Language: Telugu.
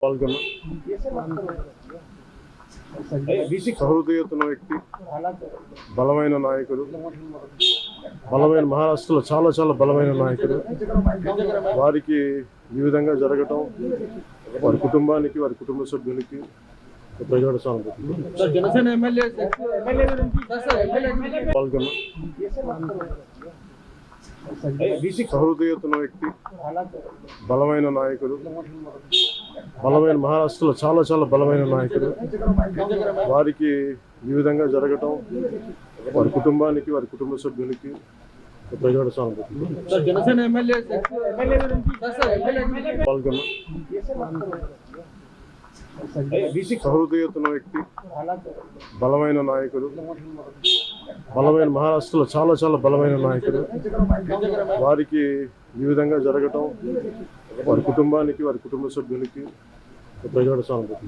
పాల్గొన్న సహృదయతన వ్యక్తి, బలమైన నాయకుడు, బలమైన మహారాష్ట్రలో చాలా చాలా బలమైన నాయకుడు. వారికి ఈ విధంగా జరగటం వారి కుటుంబానికి, వారి కుటుంబ సభ్యులకి ప్రజల సానుభూతి. పాల్గొన్న సహృదయతన వ్యక్తి, బలమైన నాయకుడు, బలమైన మహారాష్ట్రలో చాలా చాలా బలమైన నాయకుడు. వారికి ఈ విధంగా జరగటం వారి కుటుంబానికి, వారి కుటుంబ సభ్యులకి ప్రజల సానుభూతి. పాల్గొన్న సహృదయతన వ్యక్తి, బలమైన నాయకుడు, బలమైన మహారాష్ట్రలో చాలా చాలా బలమైన నాయకుడు. వారికి ఈ విధంగా జరగటం వారి కుటుంబానికి, వారి కుటుంబ సభ్యులకి ప్రజల సానుభూతి.